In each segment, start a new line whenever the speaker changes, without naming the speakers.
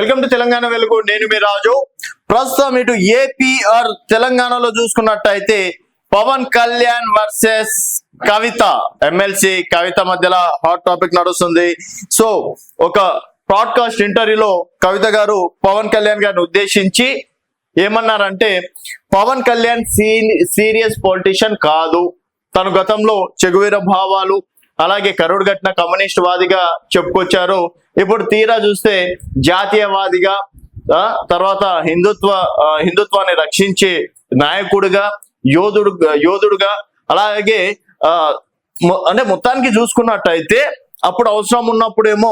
Welcome to Telangana వెలుగు. నేను మీ రాజు. ప్రస్తుతం ఇటు ఏపీ ఆర్ తెలంగాణలో చూసుకున్నట్టయితే పవన్ కళ్యాణ్ వర్సెస్ కవిత, ఎమ్మెల్సీ కవిత మధ్యలో హాట్ టాపిక్ నడుస్తుంది. సో ఒక పాడ్కాస్ట్ ఇంటర్వ్యూలో కవిత గారు పవన్ కళ్యాణ్ గారిని ఉద్దేశించి ఏమన్నారంటే, పవన్ కళ్యాణ్ సీరియస్ పొలిటీషియన్ కాదు, తను గతంలో చెగువీర భావాలు అలాగే కరుడు గట్టిన కమ్యూనిస్ట్ వాదిగా చెప్పుకొచ్చారు. ఇప్పుడు తీరా చూస్తే జాతీయవాదిగా, తర్వాత హిందుత్వాన్ని రక్షించే నాయకుడిగా, యోధుడుగా అలాగే అంటే మొత్తానికి చూసుకున్నట్టయితే అప్పుడు అవసరం ఉన్నప్పుడేమో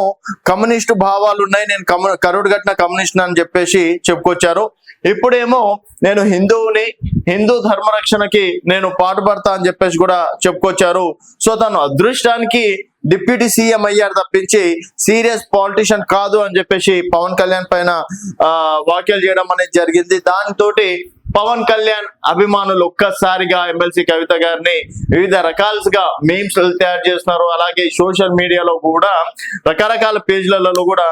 కమ్యూనిస్టు భావాలు ఉన్నాయి, నేను కరుడు గట్టిన కమ్యూనిస్ట్ అని చెప్పేసి చెప్పుకొచ్చారు. ఇప్పుడేమో నేను హిందువుని, హిందూ ధర్మరక్షణకి నేను పాటుపడతా అని చెప్పేసి కూడా చెప్పుకొచ్చారు. సో తను అదృష్టానికి డిప్యూటీ సీఎం అయ్యారు తప్పించి సీరియస్ పాలిటిషియన్ కాదు అని చెప్పేసి పవన్ కళ్యాణ్ పైన వ్యాఖ్యలు చేయడం అనేది జరిగింది. దానితోటి పవన్ కళ్యాణ్ అభిమానులు ఒక్కసారిగా ఎమ్మెల్సీ కవిత గారిని వివిధ రకాలుగా మీమ్స్ తయారు చేస్తున్నారు. అలాగే సోషల్ మీడియాలో కూడా రకరకాల పేజ్లలో కూడా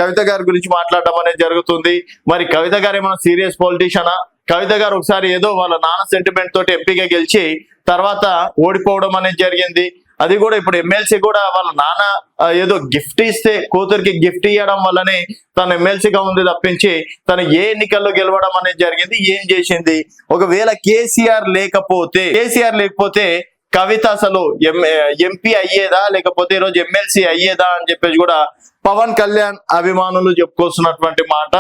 కవిత గారి గురించి మాట్లాడడం అనేది జరుగుతుంది. మరి కవిత గారు ఏమైనా సీరియస్ పొలిటీషియనా? కవిత గారు ఒకసారి ఏదో వాళ్ళ నాన్న సెంటిమెంట్ తోటి ఎంపీగా గెలిచి తర్వాత ఓడిపోవడం అనేది జరిగింది. అది కూడా ఇప్పుడు ఎమ్మెల్సీ కూడా వాళ్ళ నాన్న ఏదో గిఫ్ట్ ఇస్తే కూతురికి గిఫ్ట్ ఇవ్వడం వల్లనే తను ఎమ్మెల్సీగా ఉంది తప్పించి తను ఏ ఎన్నికల్లో గెలవడం అనేది జరిగింది. ఏం చేసింది? ఒకవేళ కేసీఆర్ లేకపోతే కవిత అసలు ఎంపీ అయ్యేదా, లేకపోతే ఈరోజు ఎమ్మెల్సీ అయ్యేదా అని చెప్పేసి కూడా పవన్ కళ్యాణ్ అభిమానులు చెప్పుకొస్తున్నటువంటి మాట.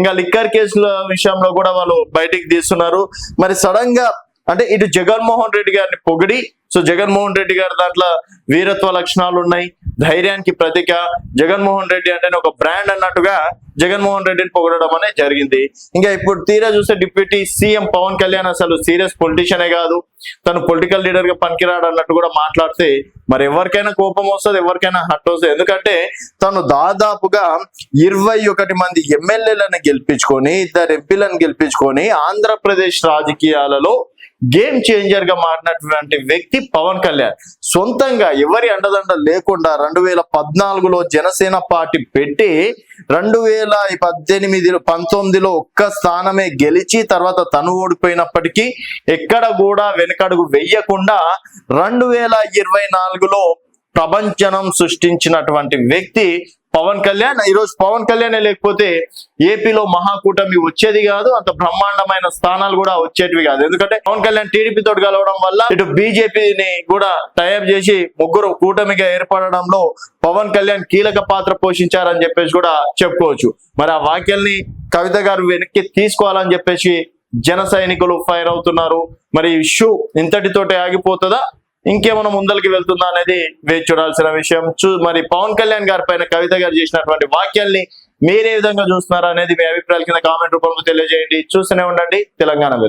ఇంకా లిక్కర్ కేసుల విషయంలో కూడా వాళ్ళు బయటికి తీస్తున్నారు. మరి సడన్ గా అంటే ఇటు జగన్మోహన్ రెడ్డి గారిని పొగిడి, సో జగన్మోహన్ రెడ్డి గారి దాంట్లో వీరత్వ లక్షణాలు ఉన్నాయి, ధైర్యానికి ప్రతీక, జగన్మోహన్ రెడ్డి అంటేనే ఒక బ్రాండ్ అన్నట్టుగా జగన్మోహన్ రెడ్డిని పొగడడం అనేది జరిగింది. ఇంకా ఇప్పుడు తీరా చూస్తే డిప్యూటీ సీఎం పవన్ కళ్యాణ్ అసలు సీరియస్ పొలిటీషియనే కాదు, తను పొలిటికల్ లీడర్ గా పనికిరాడు అన్నట్టు కూడా మాట్లాడితే మరి ఎవరికైనా కోపం వస్తుంది, ఎవరికైనా హట్ వస్తుంది. ఎందుకంటే తను దాదాపుగా 21 మంది ఎమ్మెల్యేలను గెలిపించుకొని, 2 ఎంపీలను గెలిపించుకొని ఆంధ్రప్రదేశ్ రాజకీయాలలో గేమ్ చేంజర్ గా మారినటువంటి వ్యక్తి పవన్ కళ్యాణ్. సొంతంగా ఎవరి అండదండ లేకుండా 2014లో జనసేన పార్టీ పెట్టి 2018-19లో ఒక్క స్థానమే గెలిచి తర్వాత తను ఓడిపోయినప్పటికీ ఎక్కడ కూడా వెనకడుగు వెయ్యకుండా 2024లో ప్రపంచనం సృష్టించినటువంటి వ్యక్తి పవన్ కళ్యాణ్. ఈరోజు పవన్ కళ్యాణ్ లేకపోతే ఏపీలో మహాకూటమి వచ్చేది కాదు, అంత బ్రహ్మాండమైన స్థానాలు కూడా వచ్చేటివి కాదు. ఎందుకంటే పవన్ కళ్యాణ్ టీడీపీ తోటి కలవడం వల్ల ఇటు బీజేపీని కూడా టైప్ చేసి ముగ్గురు కూటమిగా ఏర్పడడంలో పవన్ కళ్యాణ్ కీలక పాత్ర పోషించారని చెప్పేసి కూడా చెప్పుకోవచ్చు. మరి ఆ వాక్యాల్ని కవిత గారు వెనక్కి తీసుకోవాలని చెప్పేసి జన సైనికులు ఫైర్ అవుతున్నారు. మరి ఇష్యూ ఇంతటితోటి ఆగిపోతుందా, ఇంకేమైనా ముందరికి వెళ్తుందా అనేది వేచి చూడాల్సిన విషయం. మరి పవన్ కళ్యాణ్ గారి పైన కవిత గారు చేసినటువంటి వాక్యాల్ని మీరే విధంగా చూస్తున్నారా అనేది మీ అభిప్రాయాల కింద కామెంట్ రూపంలో తెలియజేయండి. చూస్తూనే ఉండండి తెలంగాణ వెలుగు.